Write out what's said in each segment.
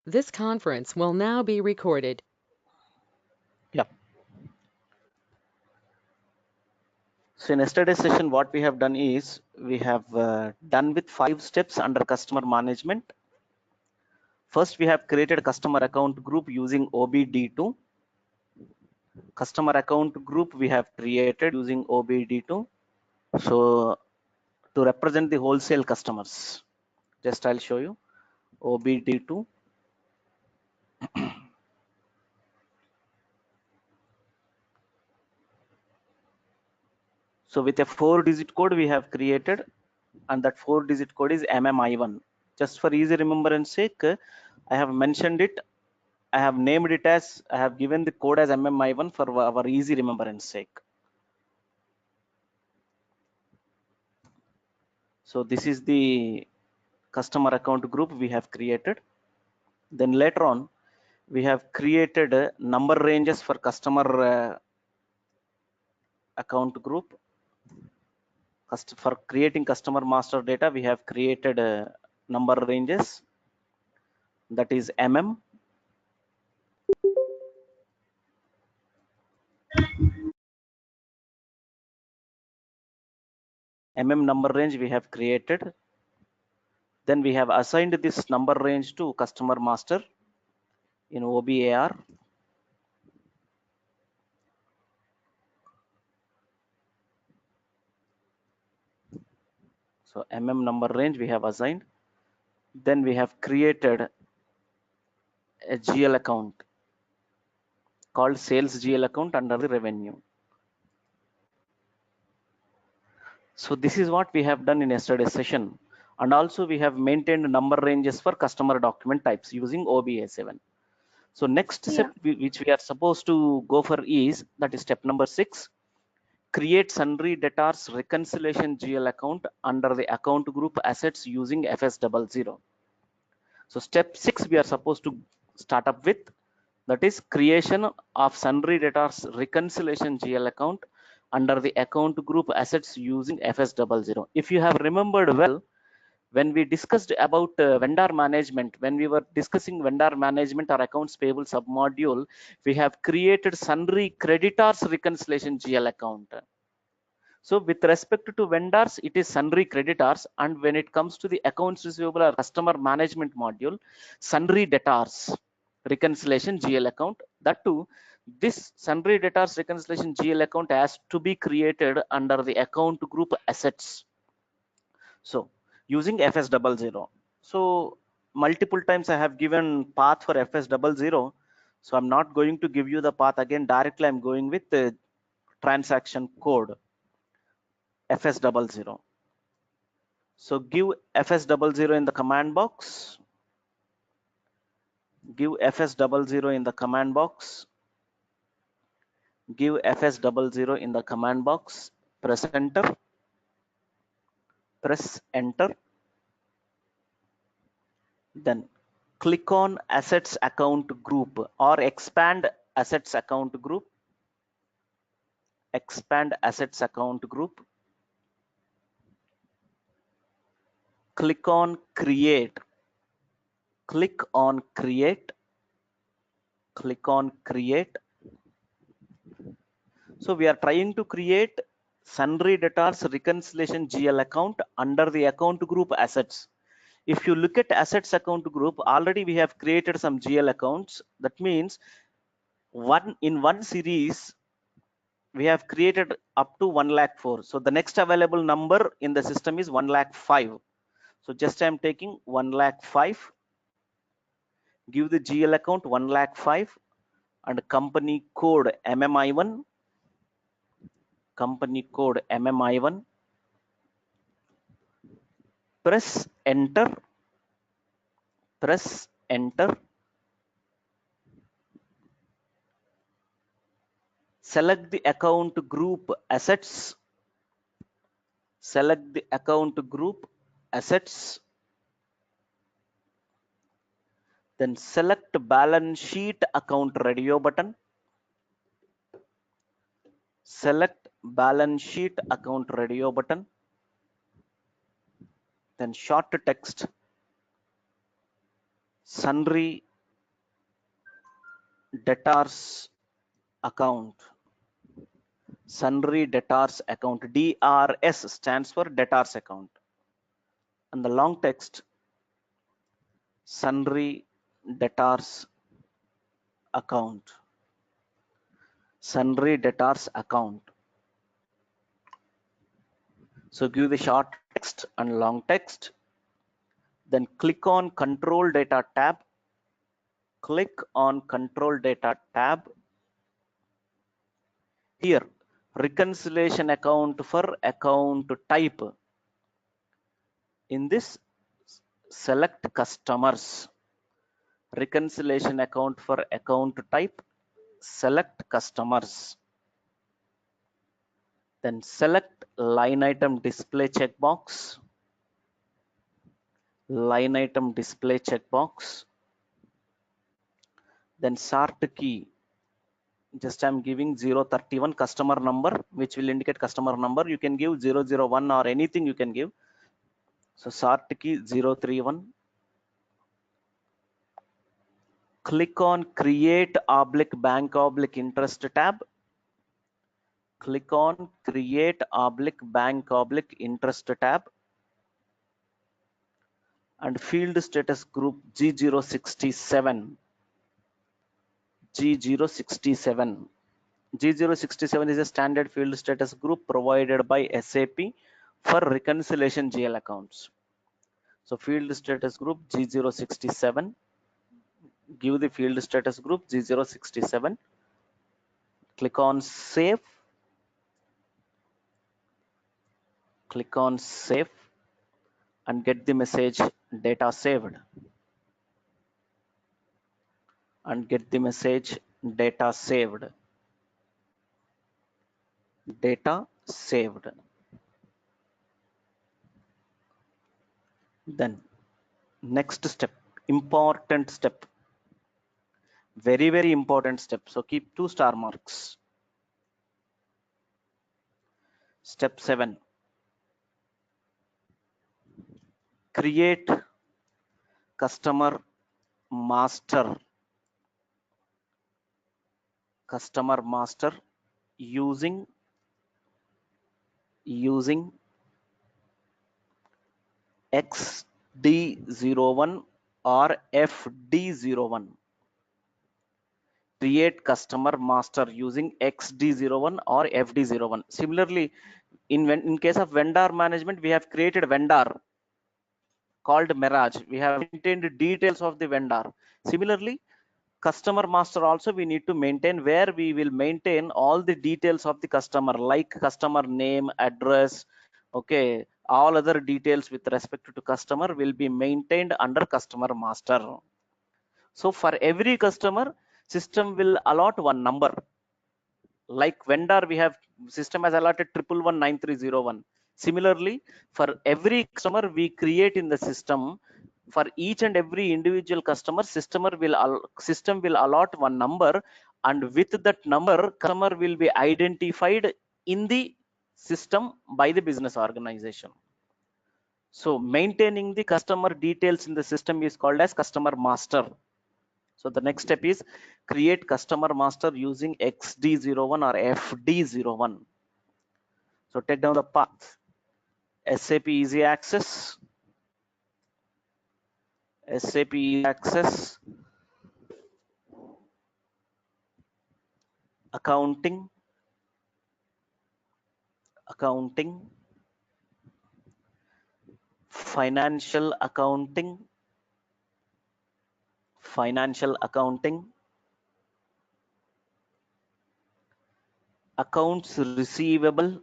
This conference will now be recorded. Yeah. So in yesterday's session, what we have done is we have done with 5 steps under customer management. First, we have created customer account group using OBD2. Customer account group we have created using OBD2. So to represent the wholesale customers, just I'll show you OBD2. So with a 4-digit code we have created, and that 4-digit code is MMI1. Just for easy remembrance sake, I have mentioned it. I have named it as, I have given the code as MMI1 for our easy remembrance sake. So this is the customer account group we have created. Then later on, we have created number ranges for customer account group. For creating customer master data, we have created number ranges, that is MM. Number range we have created. Then we have assigned this number range to customer master in OBAR. So number range we have assigned. Then we have created a GL account called sales GL account under the revenue. So this is what we have done in yesterday's session. And also we have maintained number ranges for customer document types using OBA7. So next step which we are supposed to go for is, that is step number 6, create sundry debtors reconciliation GL account under the account group assets using FS00. So step 6 we are supposed to start up with, that is creation of sundry debtors reconciliation GL account under the account group assets using FS00. If you have remembered well, when we discussed about vendor management, when we were discussing vendor management or accounts payable submodule, we have created sundry creditors reconciliation GL account. So with respect to vendors, it is sundry creditors, and when it comes to the accounts receivable or customer management module, sundry debtors reconciliation GL account. That too, this sundry debtors reconciliation GL account has to be created under the account group assets. So using FS00. So multiple times I have given path for FS00. So I'm not going to give you the path again. Directly I'm going with the transaction code FS00. So give FS00 in the command box. Give FS00 in the command box. Give FS00 in the command box. Press enter. Press enter. Then click on assets account group or expand assets account group. Expand assets account group. Click on create. Click on create. Click on create. So we are trying to create sundry debtors reconciliation GL account under the account group assets. If you look at assets account group, already we have created some GL accounts. That means in one series we have created up to 1,04,000. So the next available number in the system is 1,05,000. So just I'm taking 1,05,000. Give the GL account 1,05,000 and company code MMI1. Company code MMI1. Press enter. Press enter. Select the account group assets. Select the account group assets. Then select balance sheet account radio button. Select balance sheet account radio button. Then short text sundry debtors account, sundry debtors account. DRS stands for debtors account, and the long text sundry debtors account, sundry debtors account. So give the short text and long text, then click on control data tab, click on control data tab. Here reconciliation account for account type. In this, select customers. Reconciliation account for account type, select customers. Then select line item display checkbox, line item display checkbox. Then sort key, just I'm giving 031 customer number, which will indicate customer number. You can give 001 or anything you can give. So sort key 031. Click on create oblique bank oblique interest tab. Click on create oblique bank oblique interest tab, and field status group G067. G067. G067 is a standard field status group provided by SAP for reconciliation GL accounts. So field status group G067. Give the field status group G067. Click on save. Click on save and get the message data saved. And get the message data saved. Data saved. Then next step, important step, very, very important step. So keep 2 star marks. Step 7, create customer master. Customer master using XD01 or FD01. Create customer master using XD01 or FD01. Similarly, in case of vendor management, we have created vendor called Mirage. We have maintained details of the vendor. Similarly, customer master also we need to maintain, where we will maintain all the details of the customer, like customer name, address, okay, all other details with respect to customer will be maintained under customer master. So for every customer, system will allot one number. Like vendor, we have system has allotted 1119301. Similarly, for every customer we create in the system, for each and every individual customer, system will allot one number, and with that number, customer will be identified in the system by the business organization. So maintaining the customer details in the system is called as customer master. So the next step is create customer master using XD01 or FD01. So take down the path. SAP Easy Access, SAP Easy Access, accounting, financial accounting, accounts receivable,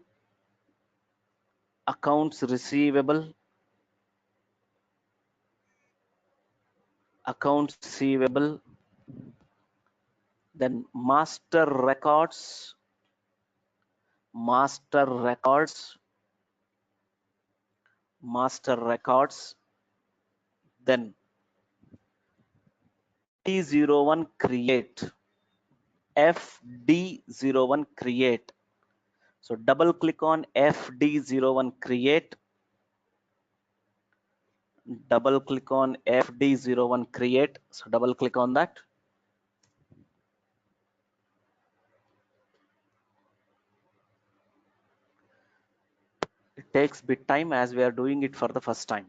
accounts receivable, then master records, then FD01 create, FD01 create. So double click on FD01 create, double click on FD01 create. So double click on that. takes bit time as we are doing it for the first time.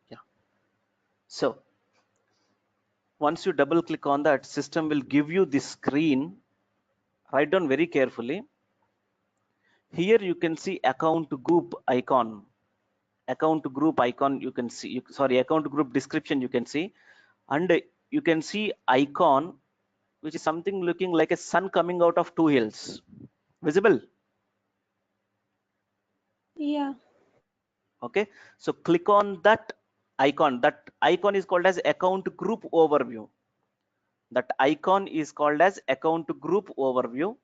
Yeah. So once you double click on that, system will give you this screen. Write down very carefully. Here you can see account group icon. Account group icon you can see, sorry, account group description you can see, and you can see icon which is something looking like a sun coming out of two hills. Visible? Yeah. Okay, so click on that icon. That icon is called as account group overview. That icon is called as account group overview.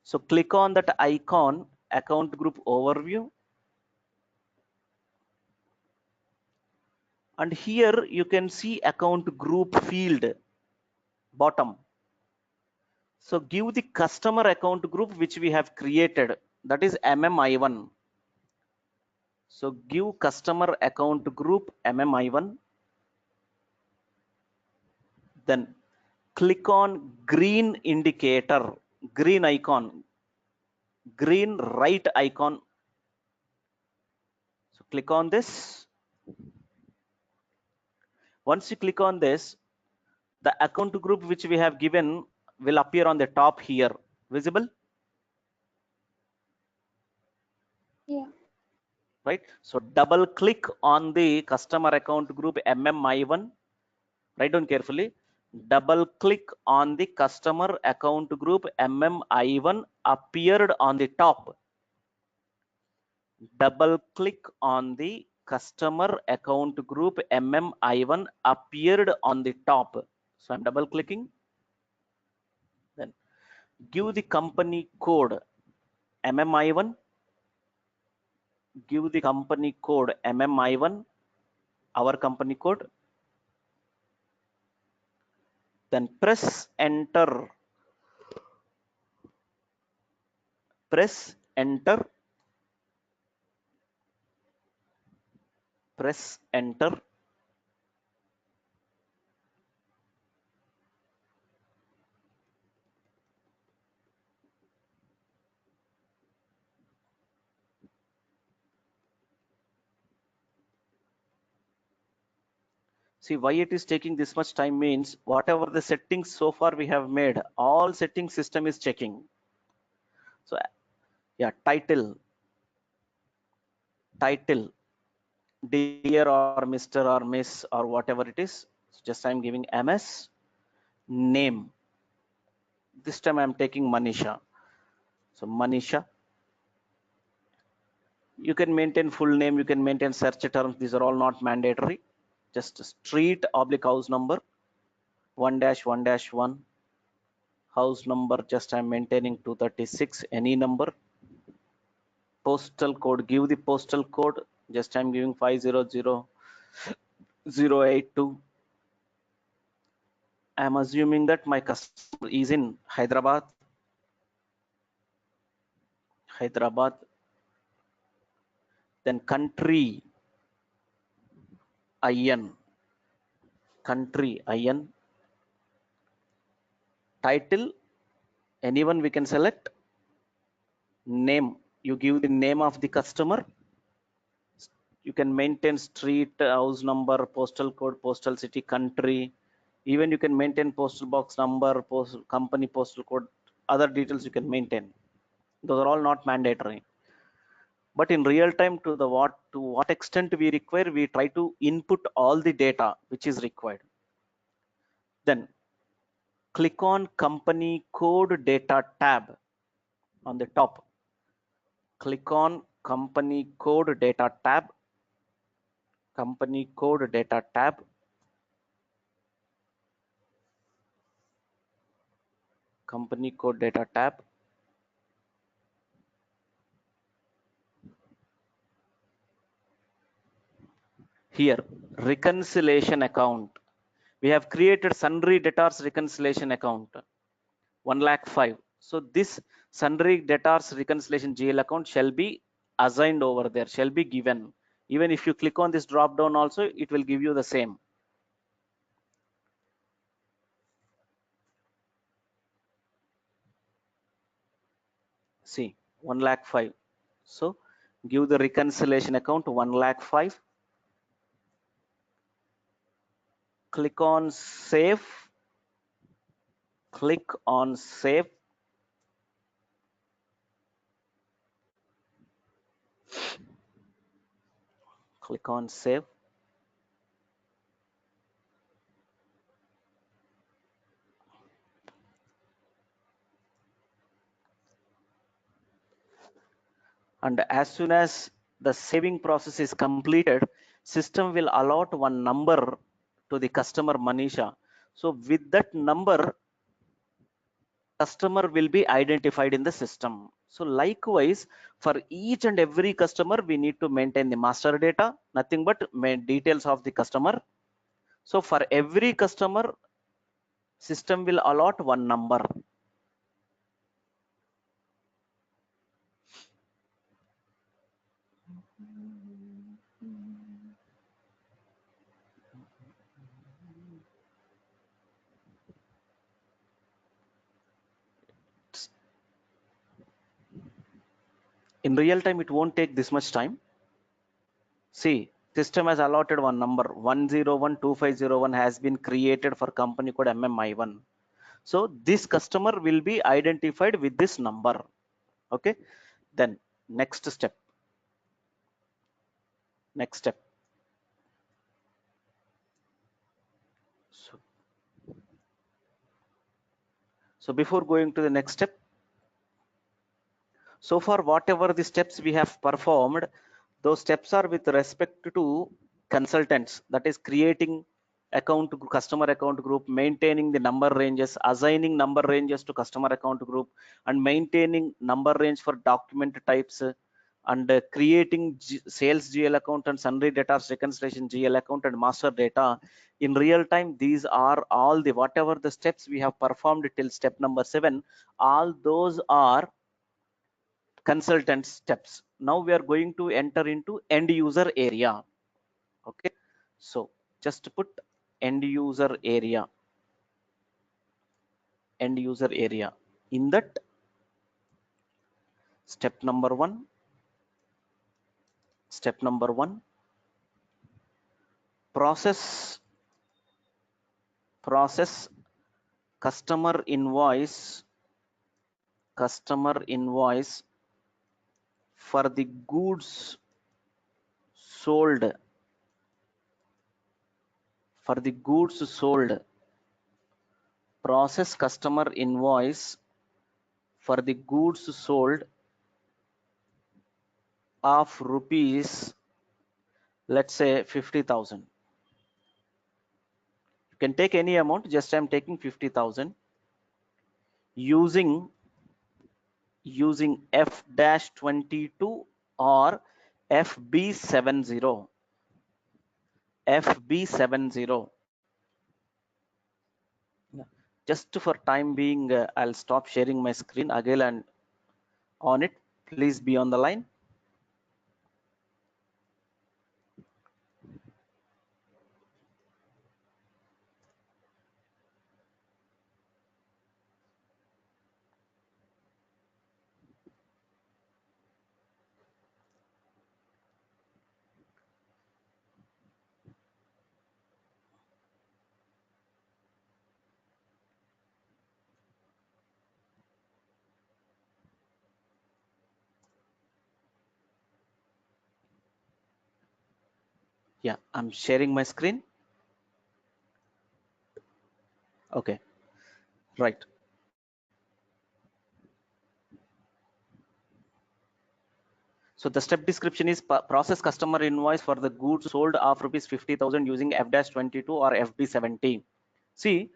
So click on that icon, account group overview, and here you can see account group field bottom. So give the customer account group which we have created, that is MMI1. So give customer account group MMI1. Then click on green indicator, green icon, green right icon. So click on this. Once you click on this, the account group which we have given will appear on the top here. Visible? Yeah. Right? So double click on the customer account group MMI1. Write down carefully. Double click on the customer account group MMI1 appeared on the top. Double click on the customer account group MMI1 appeared on the top. So I'm double clicking. Then give the company code MMI1. Give the company code MMI1, our company code. Then press enter. Press enter. Press enter. See, why it is taking this much time means whatever the settings so far we have made, all setting system is checking. So yeah, title, dear or Mr. or Miss or whatever it is. So just I'm giving MS. Name. This time I'm taking Manisha. So Manisha. You can maintain full name, you can maintain search terms. These are all not mandatory. Just street oblique house number 1-1-1. House number, just I'm maintaining 236. Any number. Postal code, give the postal code, just I'm giving 500082. I'm assuming that my customer is in Hyderabad. Then country IN, title, anyone we can select. Name, you give the name of the customer. You can maintain street, house number, postal code, postal city, country. Even you can maintain postal box number, company postal code, other details you can maintain. Those are all not mandatory. But in real time, to what extent we require, we try to input all the data which is required. Then click on company code data tab on the top. Click on company code data tab. Company code data tab. Company code data tab. Here, reconciliation account. We have created sundry debtors reconciliation account, 1,05,000. So this sundry debtors reconciliation GL account shall be assigned over there, shall be given. Even if you click on this drop down also, it will give you the same. See, 1,05,000. So give the reconciliation account 1,05,000. Click on save. Click on save. Click on save. And as soon as the saving process is completed, system will allot one number to the customer Manisha. So with that number, customer will be identified in the system. So likewise, for each and every customer, we need to maintain the master data, nothing but details of the customer. So for every customer, system will allot one number. In real time, it won't take this much time. See, system has allotted one number, 1012501 has been created for company code MMI1. So this customer will be identified with this number. Okay. Then next step. Next step. So before going to the next step, so far whatever the steps we have performed, those steps are with respect to consultants, that is creating customer account group, maintaining the number ranges, assigning number ranges to customer account group, and maintaining number range for document types, and creating sales GL account and sundry data reconciliation GL account and master data in real time. These are all the whatever the steps we have performed till step number 7, all those are consultant steps. Now we are going to enter into end user area. Okay, so just put end user area. End user area. In that, step number 1. Step number 1. Process customer invoice. Customer invoice for the goods sold. For the goods sold. Process customer invoice for the goods sold of rupees, let's say 50,000. You can take any amount, just I'm taking 50,000 using F-22 or FB70. FB70. Just for time being, I'll stop sharing my screen again and on it. Please be on the line. Yeah, I'm sharing my screen. Okay, right. So the step description is process customer invoice for the goods sold of rupees 50,000 using F-22 or FB70. See,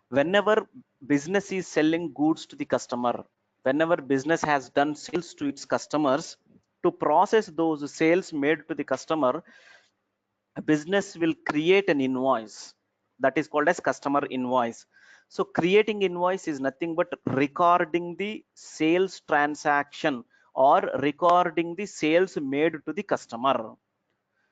whenever business is selling goods to the customer, whenever business has done sales to its customers, to process those sales made to the customer, a business will create an invoice that is called as customer invoice. So creating invoice is nothing but recording the sales transaction or recording the sales made to the customer.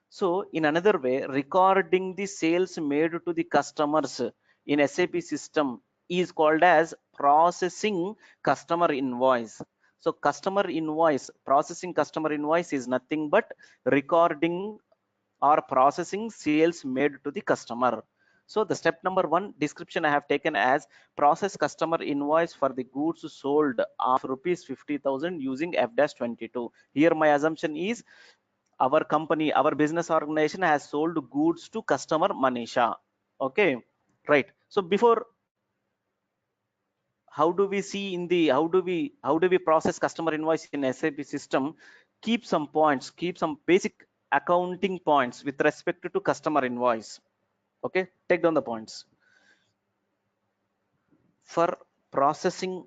So in another way, recording the sales made to the customers in SAP system is called as processing customer invoice. So customer invoice, processing customer invoice is nothing but recording or processing sales made to the customer. So the step number 1 description I have taken as process customer invoice for the goods sold of rupees 50,000 using F-22. Here my assumption is our company, our business organization has sold goods to customer Manisha. Okay, right. So before, how do we see in the how do we process customer invoice in SAP system? Keep some points, keep some basic accounting points with respect to customer invoice. Okay, take down the points. For processing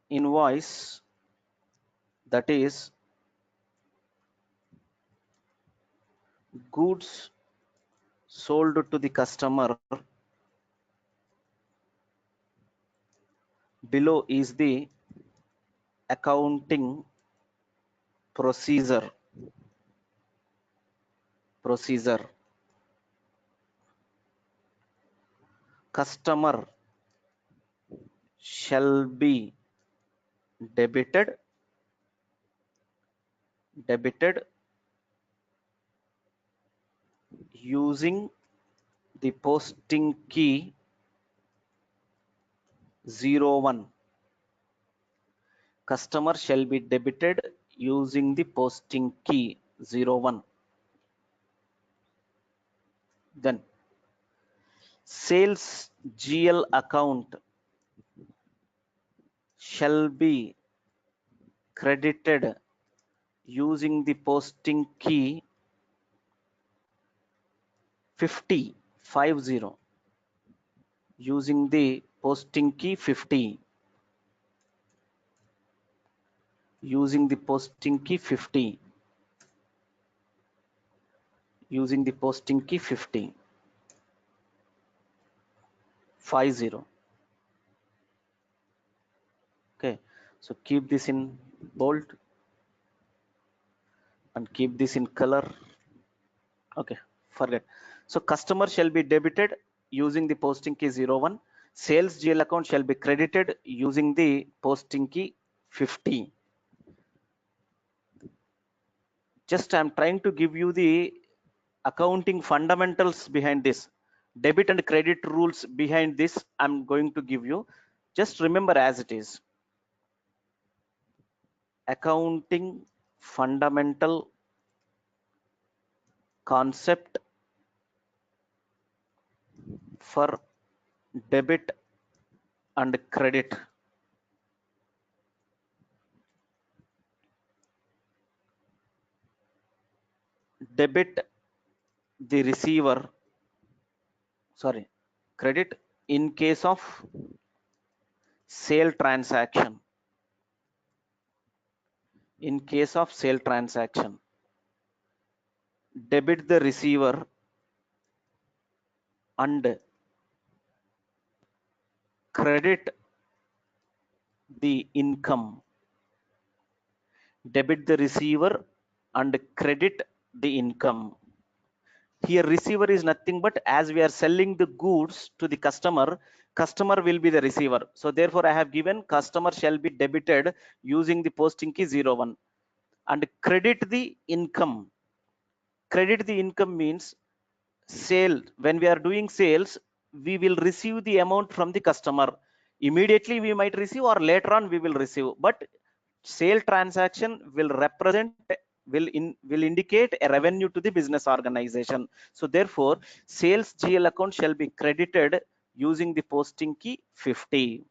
invoice, that is goods sold to the customer, below is the accounting procedure. Customer shall be debited using the posting key 01. Customer shall be debited using the posting key 01. Then sales GL account shall be credited using the posting key 50, using the posting key 50, using the posting key 50, using the posting key 50, 50. Okay, so keep this in bold and keep this in color. Okay, forget. So customer shall be debited using the posting key 01. Sales GL account shall be credited using the posting key 50. Just I'm trying to give you the accounting fundamentals behind this. Debit and credit rules behind this I'm going to give you. Just remember as it is. Accounting fundamental concept for debit and credit. Debit the receiver, sorry, credit in case of sale transaction. In case of sale transaction, debit the receiver and credit the income. Debit the receiver and credit the income. Here receiver is nothing but as we are selling the goods to the customer, customer will be the receiver. So therefore I have given customer shall be debited using the posting key 01 and credit the income. Credit the income means sale. When we are doing sales, we will receive the amount from the customer. Immediately we might receive or later on we will receive, but sale transaction will represent will indicate a revenue to the business organization. So therefore sales GL account shall be credited using the posting key 50.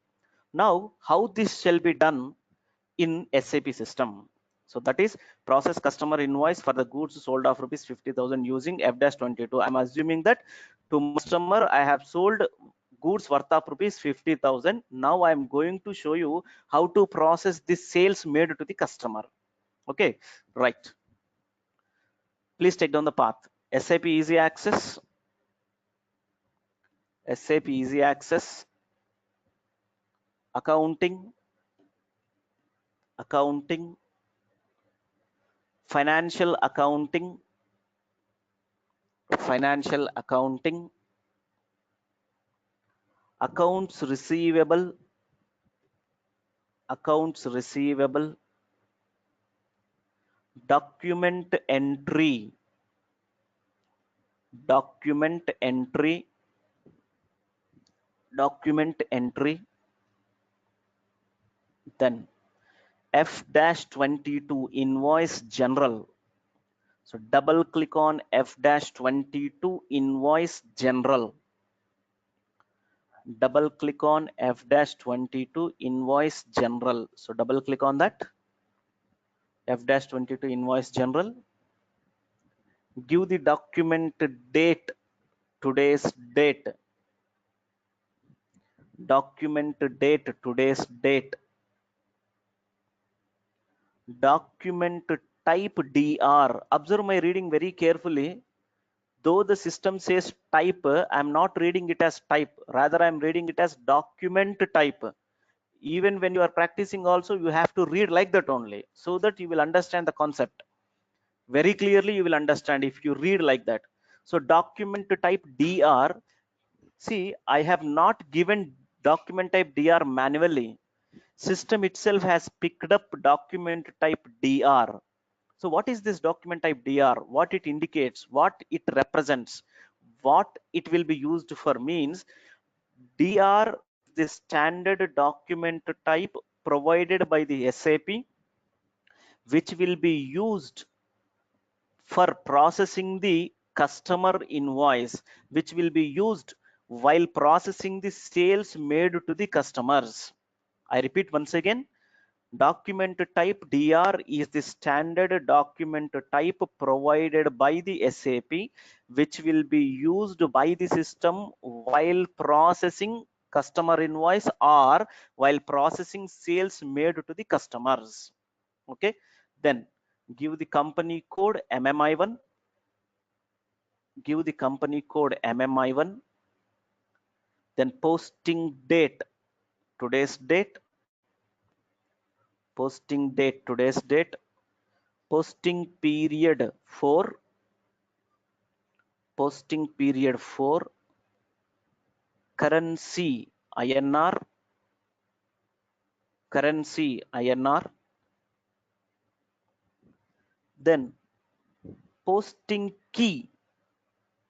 Now, how this shall be done in SAP system? So that is process customer invoice for the goods sold of rupees 50,000 using F-22. I'm assuming that to my customer I have sold goods worth of rupees 50,000. Now I'm going to show you how to process this sales made to the customer. Okay, right. Please take down the path. SAP Easy Access, SAP Easy Access, accounting, accounting, financial accounting, financial accounting, accounts receivable, accounts receivable, document entry, document entry, document entry, then F-22 invoice general. So double click on F-22 invoice general. Double click on F-22 invoice general. So double click on that F-22 invoice general. Give the document date, today's date, document date, today's date, document type DR. Observe my reading very carefully. Though the system says type, I'm not reading it as type, rather I'm reading it as document type. Even when you are practicing also, you have to read like that only, so that you will understand the concept very clearly. You will understand if you read like that. So document type DR. See, I have not given document type DR manually. System itself has picked up document type DR. So what is this document type DR? What it indicates, what it represents, what it will be used for means, DR is the standard document type provided by the SAP, which will be used for processing the customer invoice, which will be used while processing the sales made to the customers. I repeat once again, document type DR is the standard document type provided by the SAP, which will be used by the system while processing customer invoice or while processing sales made to the customers. Okay, then give the company code MMI1, give the company code MMI1, then posting date, today's date, posting date, today's date, posting period 4, posting period 4, currency INR, currency INR, then posting key,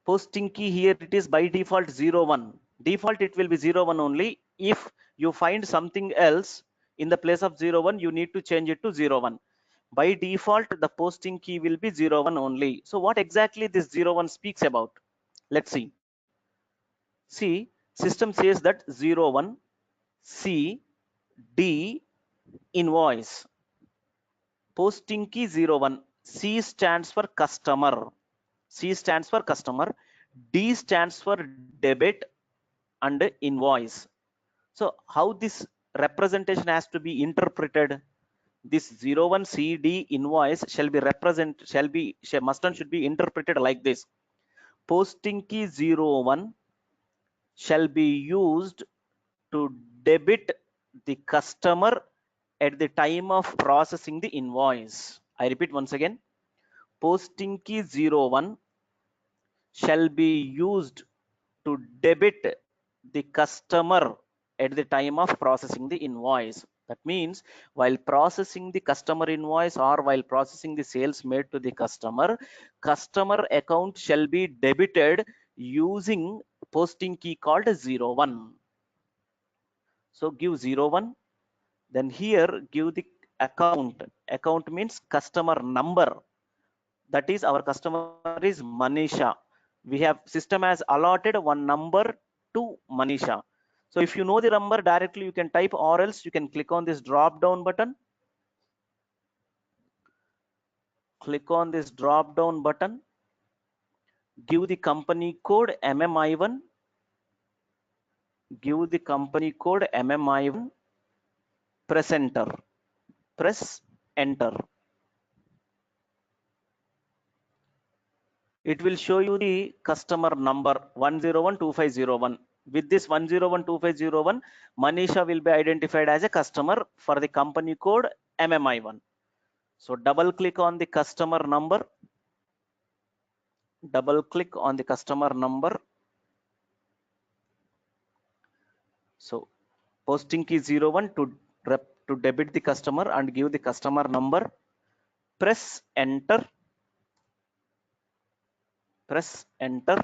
posting key here it is by default 01. Default it will be 01 only. If you find something else in the place of 01, you need to change it to 01. By default the posting key will be 01 only. So what exactly this 01 speaks about? Let's see. See, system says that 01 C D invoice, posting key 01. C stands for customer, C stands for customer, D stands for debit and invoice. So how this representation has to be interpreted? This 01 CD invoice shall be must and should be interpreted like this. Posting key 01 shall be used to debit the customer at the time of processing the invoice. I repeat once again, posting key 01 shall be used to debit the customer at the time of processing the invoice. That means while processing the customer invoice or while processing the sales made to the customer, customer account shall be debited using posting key called 01. So give 01, then here give the account. Account means customer number. That is our customer is Manisha. We have system has allotted one number to Manisha. So if you know the number directly, you can type, or else you can click on this drop down button. Click on this drop down button. Give the company code MMI1. Give the company code MMI1. Press enter. Press enter. It will show you the customer number 1012501. With this 1012501, Manisha will be identified as a customer for the company code MMI1. So double click on the customer number. Double click on the customer number. So posting key 01 to debit the customer and give the customer number. Press enter. Press enter.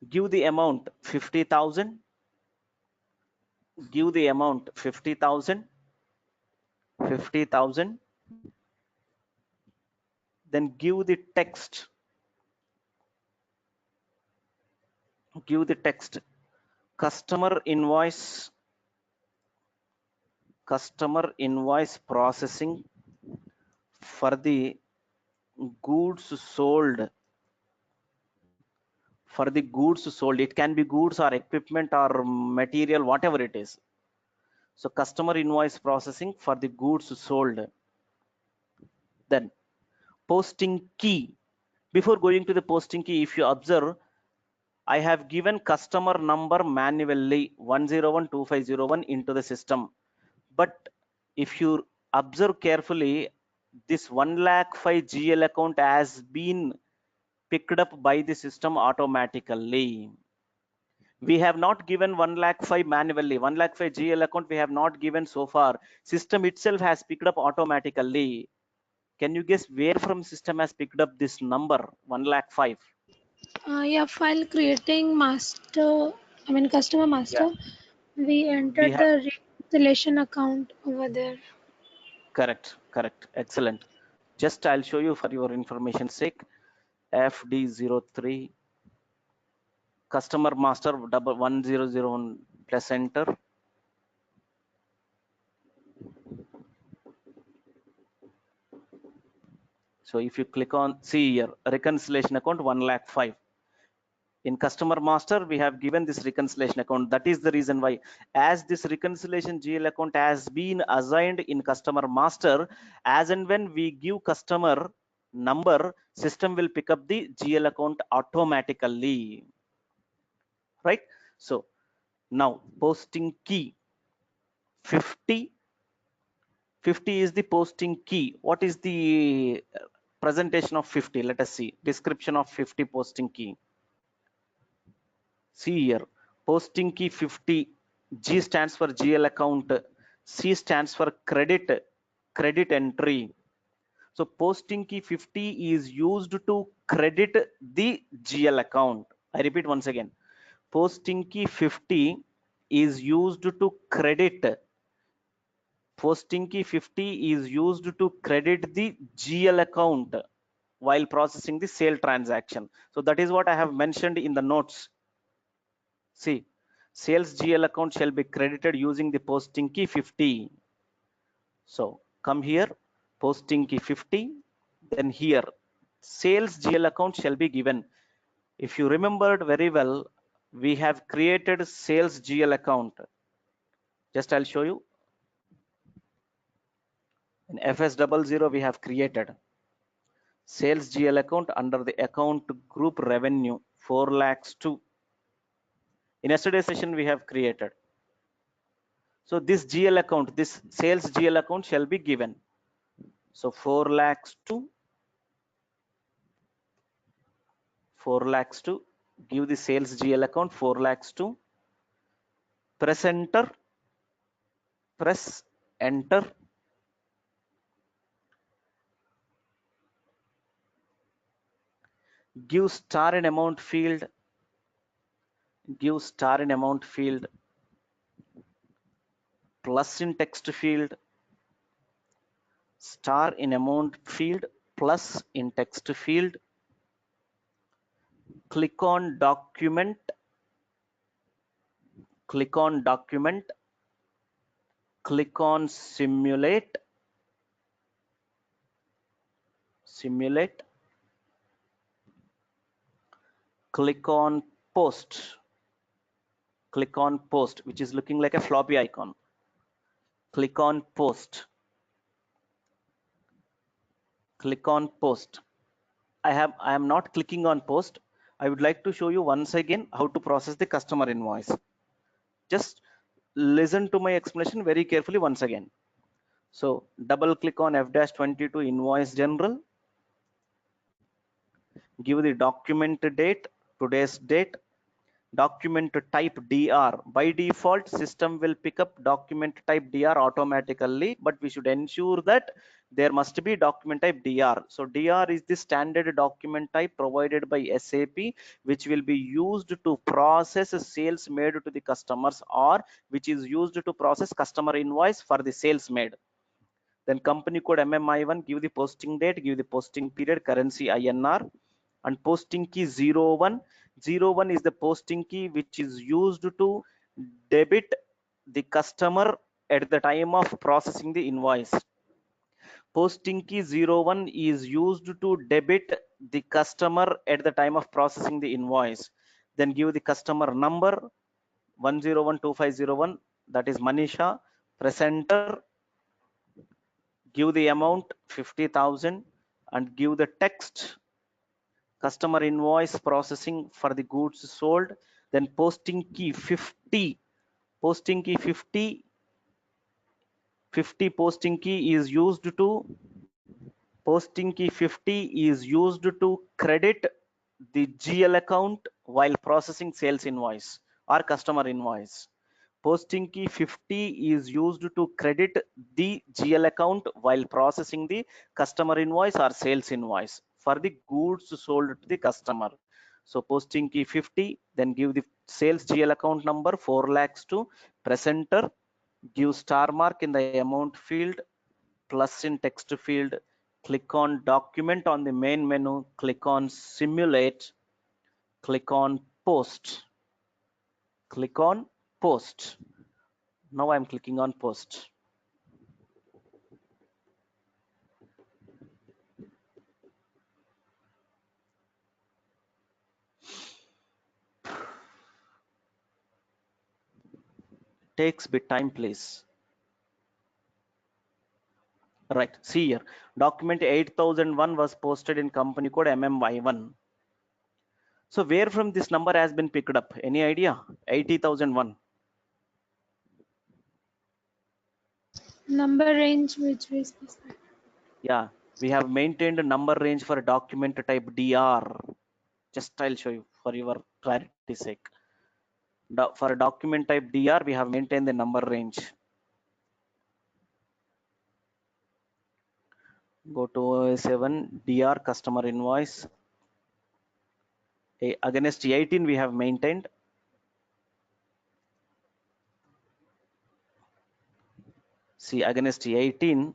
Give the amount 50,000. Give the amount 50,000. 50,000. Then give the text. Give the text. Customer invoice processing for the goods sold. For the goods sold, it can be goods or equipment or material, whatever it is. So customer invoice processing for the goods sold. Then posting key. Before going to the posting key, if you observe, I have given customer number manually 1012501 into the system. But if you observe carefully, this 1,05,000 GL account has been picked up by the system automatically. We have not given 1,05,000 manually. 1,05,000 GL account we have not given so far. System itself has picked up automatically. Can you guess where from system has picked up this number 1,05,000? Yeah, file creating master, customer Yeah, master, we we entered have. the reconciliation account over there. Correct. Excellent. Just I'll show you for your information sake. FD03 customer master 1001 plus enter. So if you click on, see here, reconciliation account 1,05,000. In customer master, we have given this reconciliation account. That is the reason why, as this reconciliation GL account has been assigned in customer master, as and when we give customer number, system will pick up the GL account automatically. Right? So now posting key 50. 50 is the posting key. What is the presentation of 50? Let us see. Description of 50 posting key. See here, posting key 50. G stands for GL account. C stands for credit entry. So posting key 50 is used to credit the GL account. I repeat once again. Posting key 50 is used to credit. Posting key 50 is used to credit the GL account while processing the sale transaction. So that is what I have mentioned in the notes. See, sales GL account shall be credited using the posting key 50. So come here, posting key 50, then here sales GL account shall be given. If you remembered very well, we have created sales GL account. Just I'll show you. In FS00 we have created sales GL account under the account group revenue 4 lakhs 2. In yesterday's session we have created. So this GL account, this sales GL account shall be given. So 4 lakhs 2. 4 lakhs 2. Give the sales GL account 4 lakhs 2. Press enter. Press enter. Give star in amount field. Give star in amount field. Plus in text field. Star in amount field plus in text field. click on document, click on document, click on simulate, simulate, click on post, click on post, which is looking like a floppy icon. Click on post, click on post. I am not clicking on post. I would like to show you once again how to process the customer invoice. Just listen to my explanation very carefully once again. So double click on F-22 invoice general, give the document date, today's date, document type DR. By default, system will pick up document type DR automatically, but we should ensure that there must be document type DR. So DR is the standard document type provided by SAP, which will be used to process sales made to the customers, or which is used to process customer invoice for the sales made. Then company code MMI1, give the posting date, give the posting period, currency INR, and posting key 01. 01 is the posting key which is used to debit the customer at the time of processing the invoice. Posting key 01 is used to debit the customer at the time of processing the invoice. Then give the customer number 1012501, that is Manisha, presenter, give the amount 50,000 and give the text customer invoice processing for the goods sold. Then posting key 50, posting key 50, 50 posting key is used to, posting key 50 is used to credit the GL account while processing sales invoice or customer invoice. Posting key 50 is used to credit the GL account while processing the customer invoice or sales invoice for the goods sold to the customer. So posting key 50, then give the sales GL account number 4 lakhs to presenter, give star mark in the amount field, plus in text field, click on document on the main menu, click on simulate, click on post, click on post. Now I'm clicking on post. Takes bit time, please. Right, see here, document 8001 was posted in company code MMY1. So where from this number has been picked up? Any idea? 80,001. Number range which we specified. Yeah, we have maintained a number range for a document type DR. Just I'll show you for your clarity sake. For a document type DR, we have maintained the number range. Go to OS7 DR customer invoice. Against 18 we have maintained. See, against 18,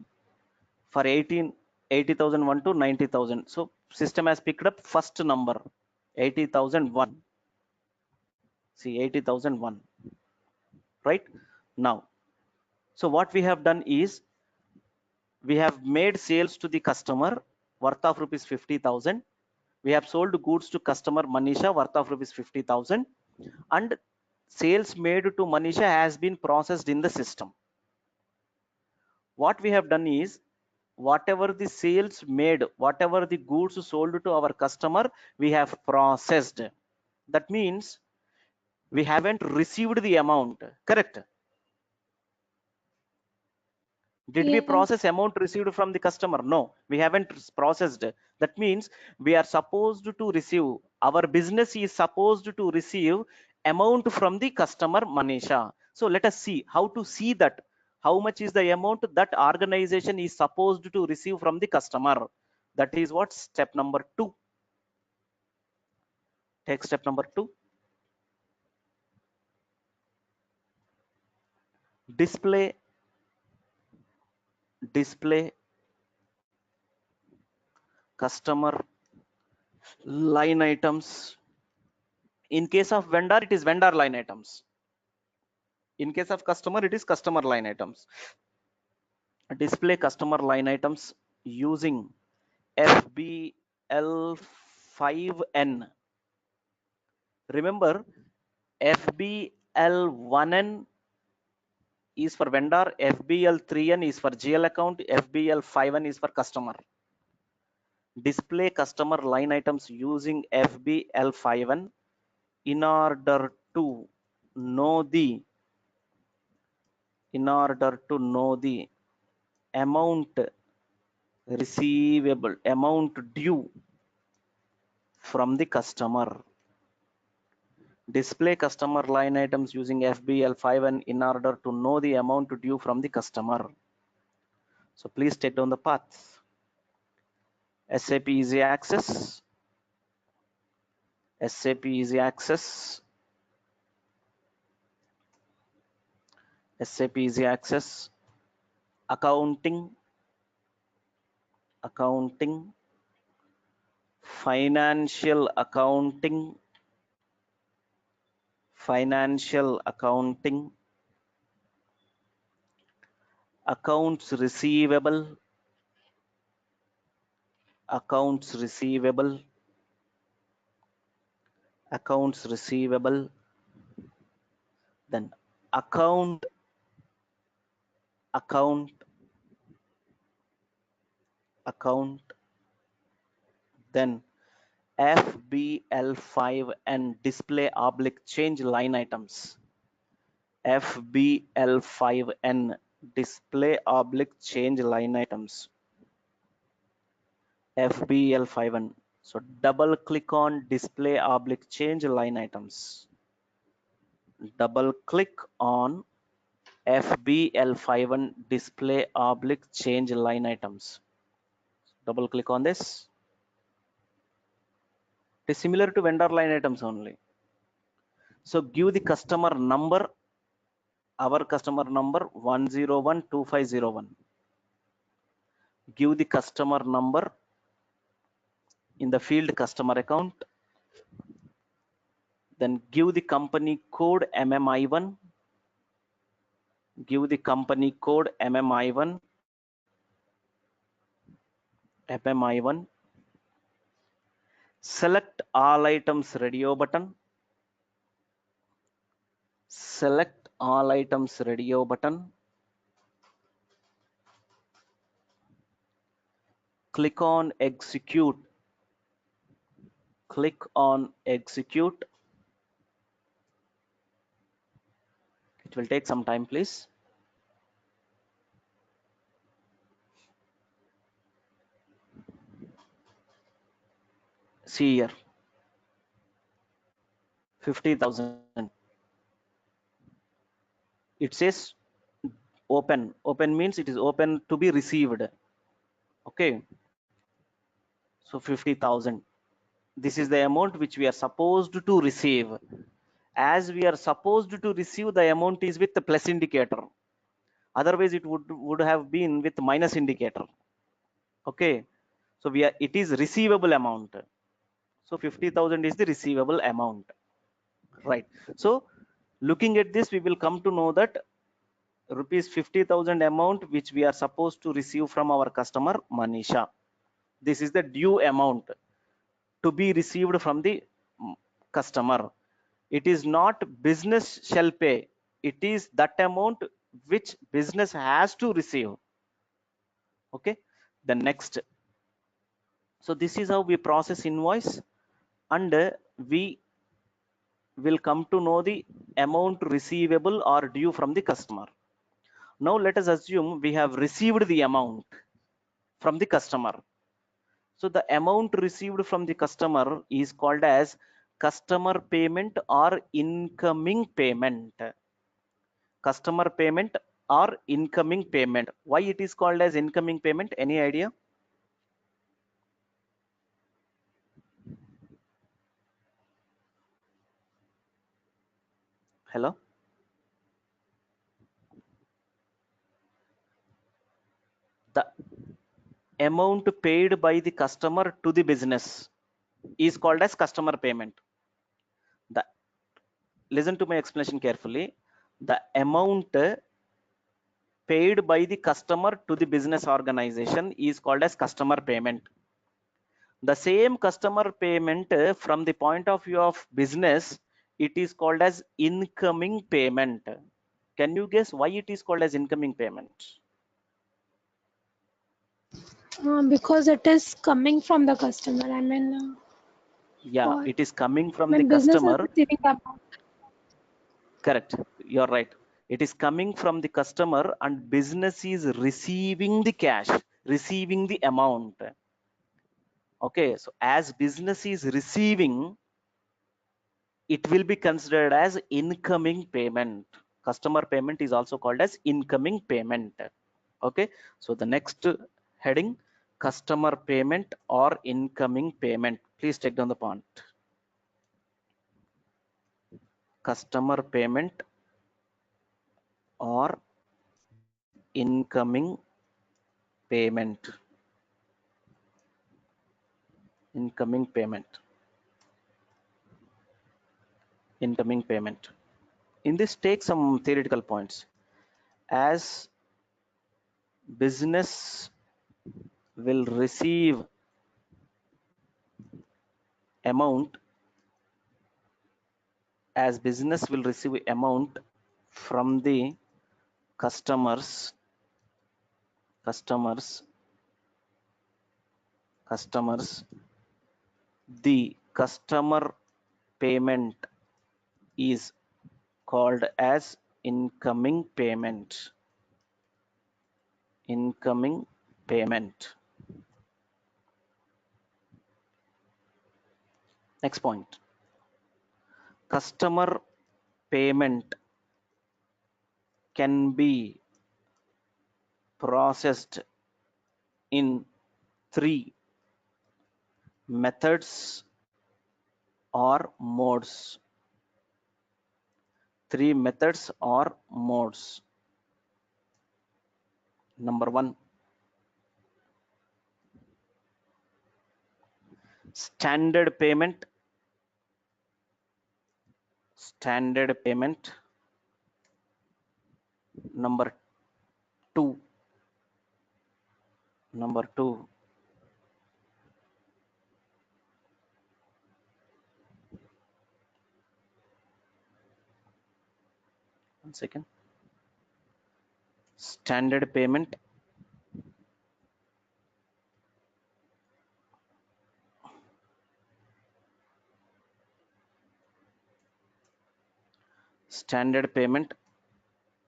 for 18, 80,001 to 90,000. So system has picked up first number 80,001. See, 80,001. Right now. So what we have done is we have made sales to the customer worth of rupees 50,000. We have sold goods to customer Manisha worth of rupees 50,000, and sales made to Manisha has been processed in the system. What we have done is, whatever the sales made, whatever the goods sold to our customer, we have processed. That means we haven't received the amount, correct? Did we Yeah. process amount received from the customer? No, we haven't processed. That means we are supposed to receive, our business is supposed to receive amount from the customer Manisha. So let us see how to see that. How much is the amount that organization is supposed to receive from the customer? That is what step number 2. Take step number 2. Display customer line items. In case of vendor, it is vendor line items. In case of customer, it is customer line items. Display customer line items using FBL5N. Remember, FBL1N is for vendor, FBL3N is for GL account, FBL5N is for customer. Display customer line items using FBL5N in order to know the amount receivable, amount due from the customer. Display customer line items using FBL5N in order to know the amount due from the customer. So please take down the path. SAP Easy Access, SAP Easy Access, SAP Easy Access, accounting, financial accounting, accounts receivable, then account, then FBL5 and display oblique change line items. FBL5N display oblique change line items. FBL5N. So double click on display oblique change line items. Double click on FBL5N display oblique change line items. Double click on this. It is similar to vendor line items only. So give the customer number, our customer number 1012501. Give the customer number in the field customer account. Then give the company code MMI1. Give the company code MMI1. Select all items radio button. Select all items radio button. Click on execute. Click on execute. It will take some time, please. See here, 50,000. It says open. Open means it is open to be received. Okay. So 50,000. This is the amount which we are supposed to receive. As we are supposed to receive, the amount is with the plus indicator. Otherwise, it would have been with minus indicator. Okay. So it is receivable amount. So 50,000 is the receivable amount. Right. So looking at this, we will come to know that rupees 50,000 amount which we are supposed to receive from our customer Manisha. This is the due amount to be received from the customer. It is not business shall pay. It is that amount which business has to receive. Okay. The next. So this is how we process invoice, and we will come to know the amount receivable or due from the customer. Now let us assume we have received the amount from the customer. So the amount received from the customer is called as customer payment or incoming payment. Customer payment or incoming payment. Why it is called as incoming payment? Any idea? Hello? The amount paid by the customer to the business is called as customer payment. The listen to my explanation carefully. The amount paid by the customer to the business organization is called as customer payment. The same customer payment from the point of view of business, it is called as incoming payment. Can you guess why it is called as incoming payment? Because it is coming from the customer. I mean, Yeah, or it is coming from the business is customer. receiving the amount. Correct, you're right. It is coming from the customer and business is receiving the cash, receiving the amount. Okay, so as business is receiving, it will be considered as incoming payment. Customer payment is also called as incoming payment. Okay, so the next heading, customer payment or incoming payment. Please take down the point. Customer payment or incoming payment. Incoming payment. Incoming payment. In this, take some theoretical points. As business will receive amount, as business will receive amount from the customers, the customer payment is called as incoming payment. Incoming payment. Next point, customer payment can be processed in 3 methods or modes. 3 methods or modes. Number 1, standard payment. Standard payment. Number 2, one second. Standard payment. Standard payment.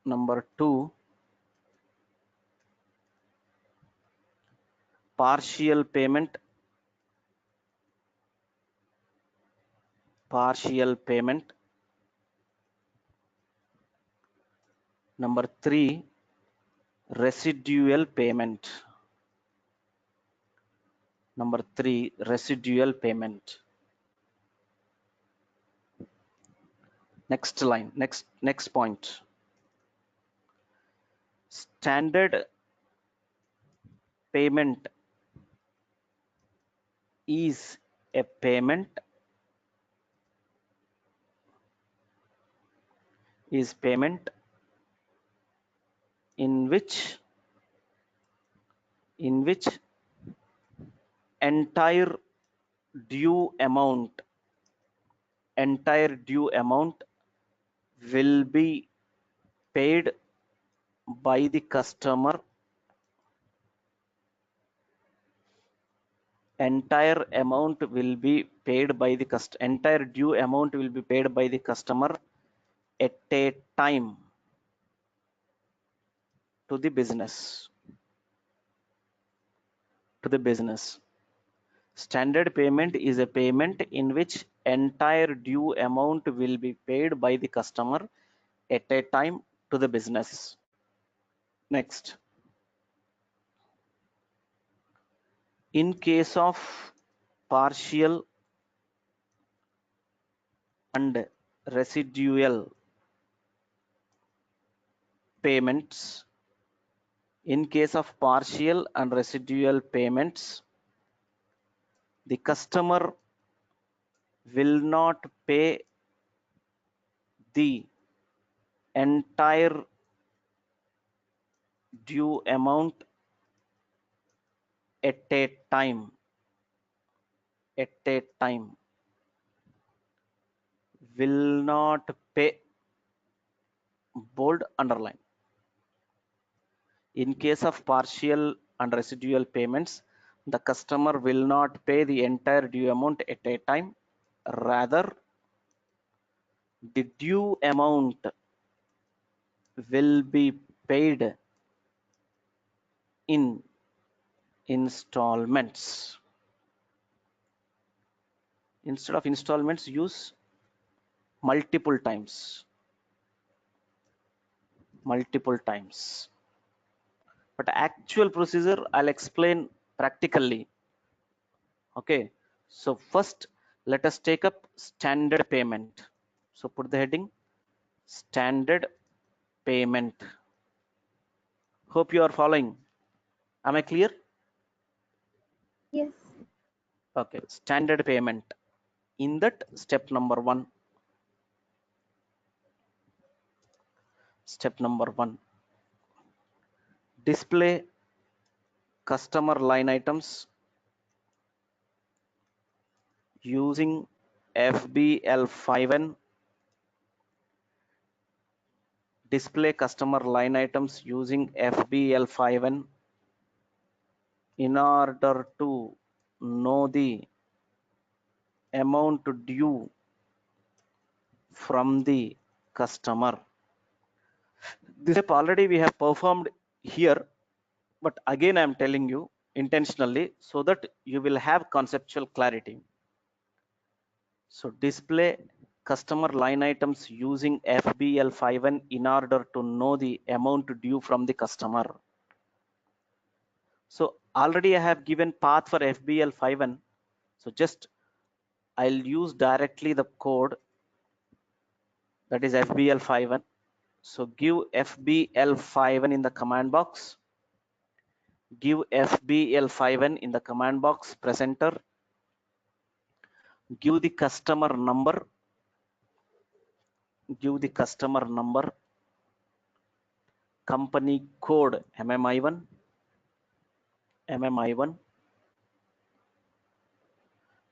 Number 2, partial payment. Partial payment. Number 3, residual payment. Number 3, residual payment. Next line, next point. Standard payment is a payment in which entire due amount will be paid by the customer. Entire due amount will be paid by the customer at a time to the business. Standard payment is a payment in which entire due amount will be paid by the customer at a time to the business. Next, in case of partial and residual payments, the customer will not pay the entire due amount at a time, will not pay, bold underline. In case of partial and residual payments, the customer will not pay the entire due amount at a time. Rather, the due amount will be paid in installments. Instead of installments, use multiple times. But actual procedure I'll explain practically. Okay, so first let us take up standard payment. So put the heading standard payment. Hope you are following. Am I clear? Yes. Okay, standard payment. In that, step number one, display customer line items using FBL5N. Display customer line items using FBL5N in order to know the amount due from the customer. This step already we have performed here, but again I am telling you intentionally so that you will have conceptual clarity. So display customer line items using FBL5N in order to know the amount due from the customer. So already I have given path for FBL5N. So just I'll use directly the code, that is FBL5N. So give FBL5N in the command box. Give FBL5N in the command box, press enter. Give the customer number. Company code MMI1,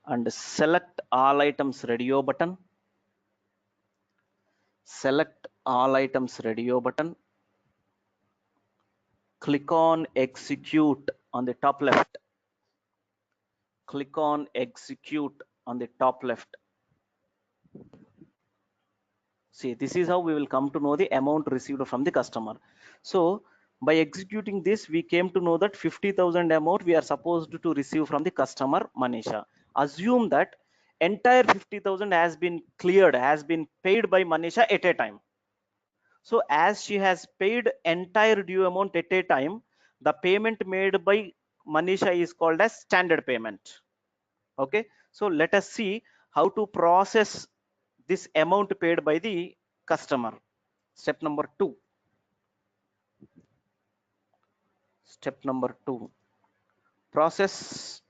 and select all items radio button. Click on execute on the top left. See, this is how we will come to know the amount received from the customer. So by executing this, we came to know that 50,000 amount we are supposed to receive from the customer Manisha. Assume that entire 50,000 has been cleared, has been paid by Manisha at a time. So as she has paid entire due amount at a time, the payment made by Manisha is called as standard payment. Okay, so let us see how to process this amount paid by the customer. Step number two. Process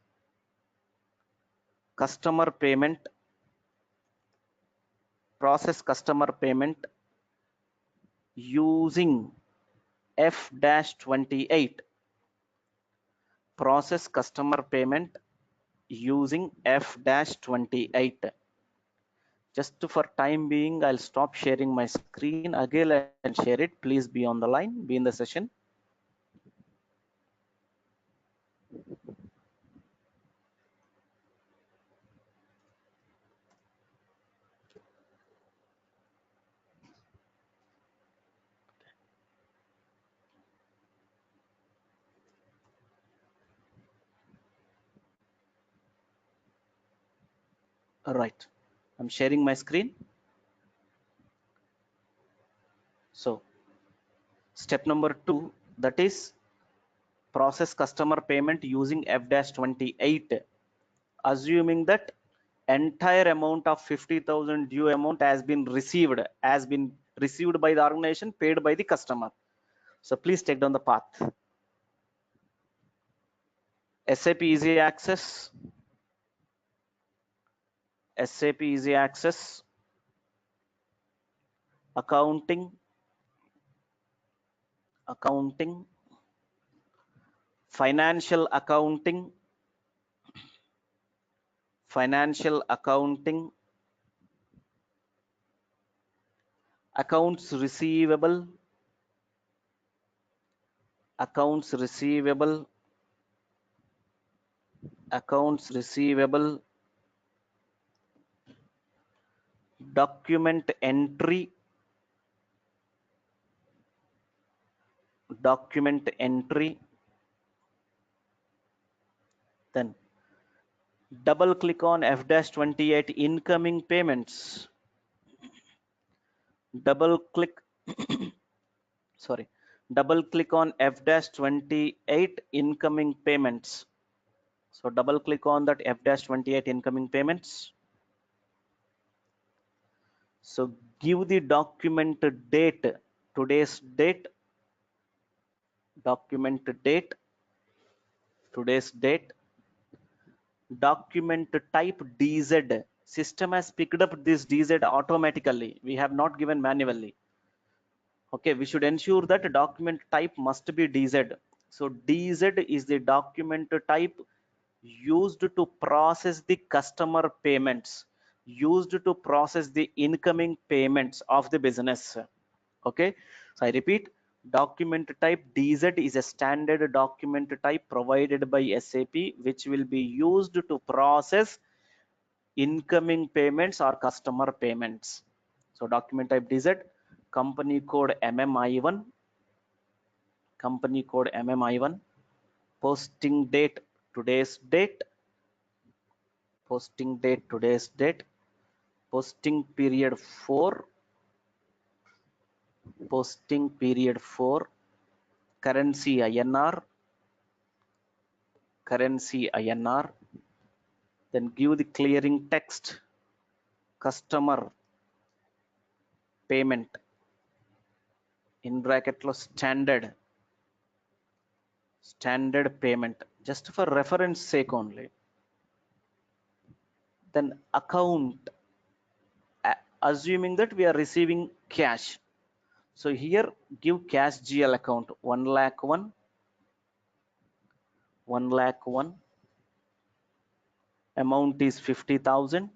customer payment. Using F-28. Process customer payment using F-28. Just for time being, I'll stop sharing my screen. Again, I'll share it. Please be on the line, be in the session. All right, I'm sharing my screen. So step number two, that is process customer payment using F-28, assuming that entire amount of 50,000 due amount has been received by the organization, paid by the customer. So please take down the path. SAP Easy Access. accounting, financial accounting, accounts receivable, document entry, then double click on F-28 incoming payments, double click on F-28 incoming payments. So double click on that F-28 incoming payments. So give the document date, today's date, document type DZ. System has picked up this DZ automatically. We have not given manually. Okay, we should ensure that document type must be DZ. So DZ is the document type used to process the customer payments, used to process the incoming payments of the business. Okay, so I repeat, document type DZ is a standard document type provided by SAP, which will be used to process incoming payments or customer payments. So document type DZ, company code MMI1, posting date today's date, posting period 4, currency INR, then give the clearing text, customer payment, in bracket lo standard payment, just for reference sake only. Then account, assuming that we are receiving cash, so here give cash GL account 1,01,000, amount is 50,000,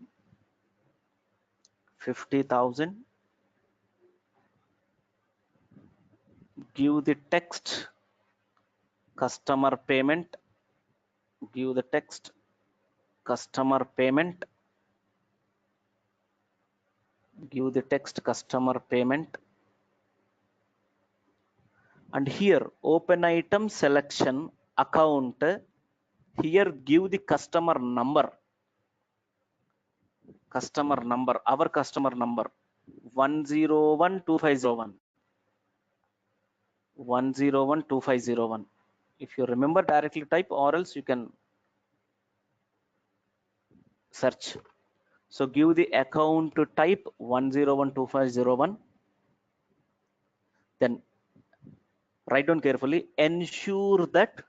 give the text customer payment, give the text customer payment, and here open item selection account, here give the customer number, our customer number 1012501. If you remember, directly type, or else you can search. So give the account type 1012501, then write down carefully, ensure that,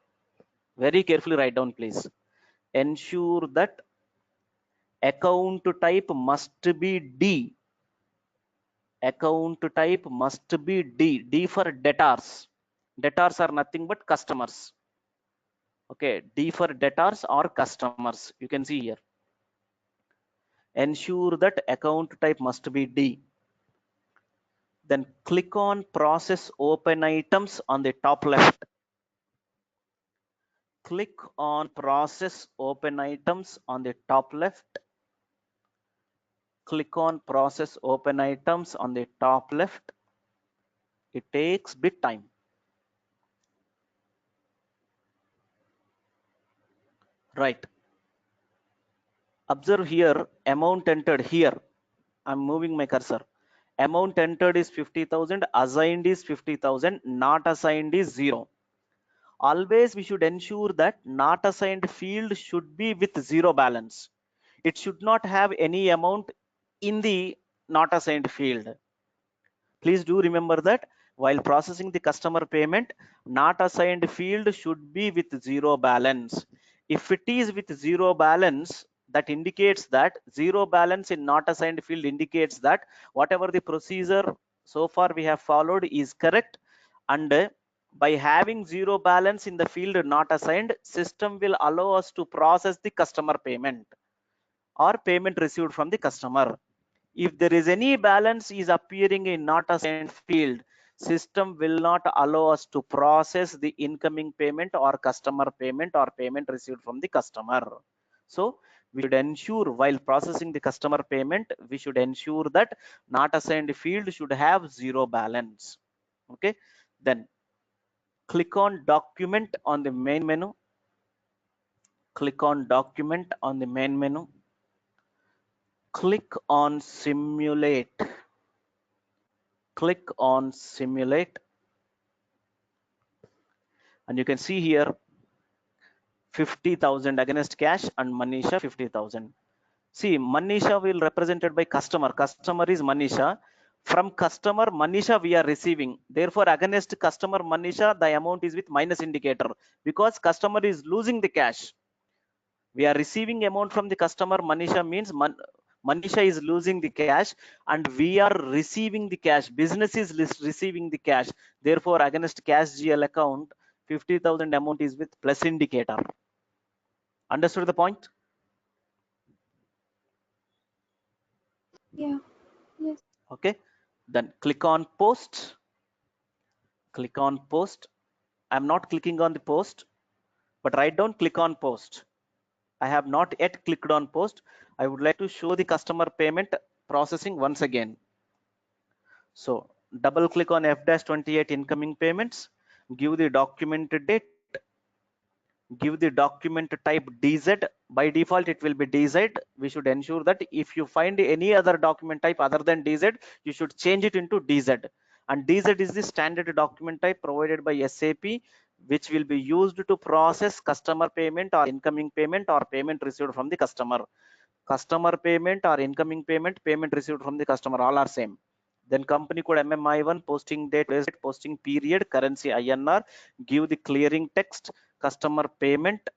very carefully write down please, ensure that account type must be D, D for debtors are nothing but customers. Okay, D for debtors or customers, you can see here, ensure that account type must be D. Then click on process open items on the top left, click on process open items on the top left, click on process open items on the top left. It takes bit time. Right, observe here, amount entered here, I'm moving my cursor, amount entered is 50,000, assigned is 50,000, not assigned is 0. Always we should ensure that not assigned field should be with 0 balance. It should not have any amount in the not assigned field. Please do remember that while processing the customer payment, not assigned field should be with 0 balance. If it is with 0 balance, that indicates that 0 balance in not assigned field indicates that whatever the procedure so far we have followed is correct, and by having zero balance in the field not assigned, system will allow us to process the customer payment or payment received from the customer. If there is any balance is appearing in not assigned field, system will not allow us to process the incoming payment or customer payment or payment received from the customer. So we should ensure while processing the customer payment, we should ensure that not assigned field should have zero balance. Okay, then click on document on the main menu. Click on document on the main menu. Click on simulate. Click on simulate, and you can see here 50,000 against cash and Manisha 50,000. See, Manisha will represented by customer. Customer is Manisha. From customer Manisha we are receiving. Therefore, against customer Manisha, the amount is with minus indicator because customer is losing the cash. We are receiving amount from the customer Manisha means Manisha is losing the cash, and we are receiving the cash. Business is receiving the cash. Therefore, against cash GL account, 50,000 amount is with plus indicator. Understood the point? Yeah. Yes. Okay. Then click on post. Click on post. I'm not clicking on the post, but write down click on post. I have not yet clicked on post. I would like to show the customer payment processing once again. So double click on F-28 incoming payments, give the document date, give the document type DZ. By default, it will be DZ. We should ensure that if you find any other document type other than DZ, you should change it into DZ. And DZ is the standard document type provided by SAP, which will be used to process customer payment or incoming payment or payment received from the customer. Customer payment or incoming payment, payment received from the customer, all are same. Then company code MMI1, posting date, posting period, currency INR, give the clearing text, customer payment,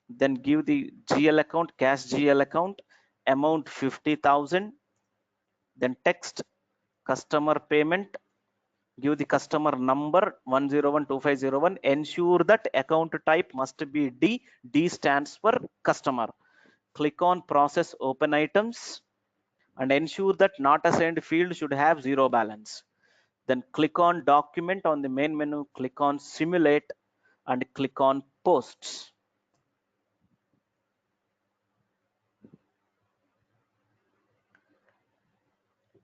then give the GL account, cash GL account, amount 50,000, then text customer payment, give the customer number 1012501, ensure that account type must be D. D stands for customer. Click on process open items and ensure that not assigned field should have zero balance. Then click on document on the main menu, click on simulate and click on posts.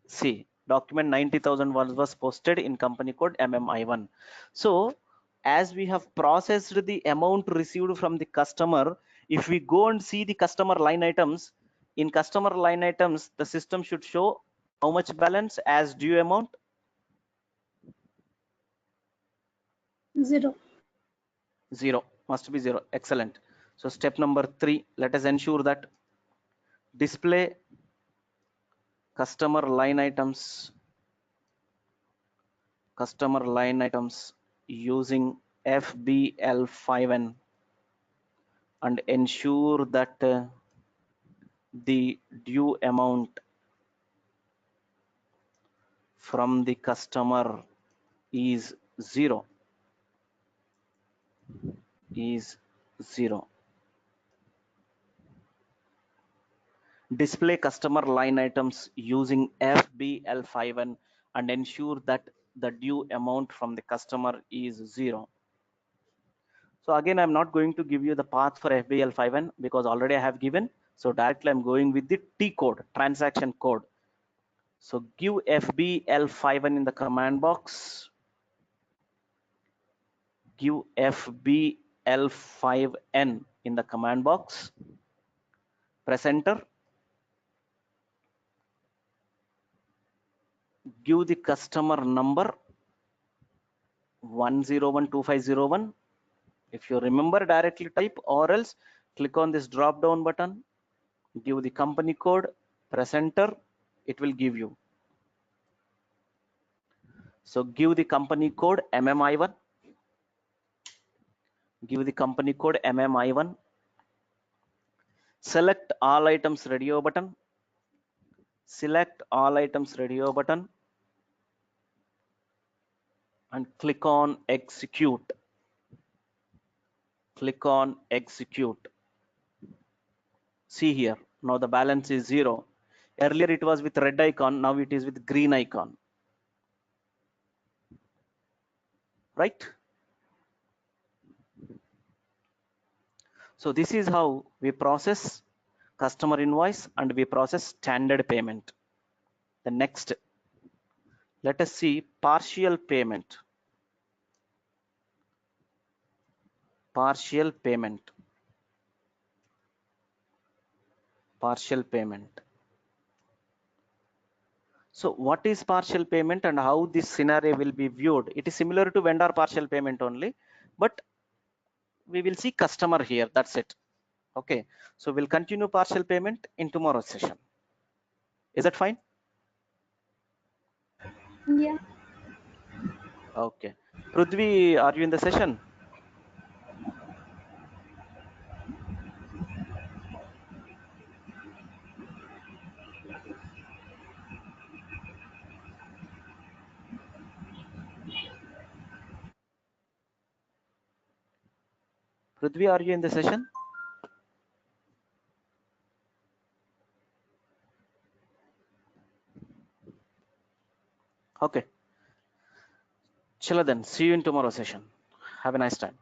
See, document 90,000 was posted in company code MMI1. So as we have processed the amount received from the customer, if we go and see the customer line items, in customer line items, the system should show how much balance as due amount. 0. 0, must be 0. Excellent. So step number 3, let us ensure that display customer line items using FBL5N and ensure that the due amount from the customer is 0. Display customer line items using FBL5N and ensure that the due amount from the customer is 0. So again, I'm not going to give you the path for FBL5N because already I have given. So directly I'm going with the T code, transaction code. So give FBL5N in the command box. Give FBL5N in the command box. Press enter. Give the customer number 1012501. If you remember, directly type, or else click on this drop down button, give the company code, press enter, it will give you. So give the company code MMI1. Give the company code MMI1. Select all items radio button. Select all items radio button. and click on execute. Click on execute. See here, now the balance is 0. Earlier it was with red icon, now it is with green icon. Right? So this is how we process customer invoice and we process standard payment. The next, let us see partial payment. Partial payment. Partial payment. So what is partial payment and how this scenario will be viewed? It is similar to vendor partial payment only, but we will see customer here. That's it. Okay. So we'll continue partial payment in tomorrow's session. Is that fine? Yeah. Okay. Prudvi, are you in the session? Prudvi, are you in the session? Okay. Chalo then. See you in tomorrow's session. Have a nice time.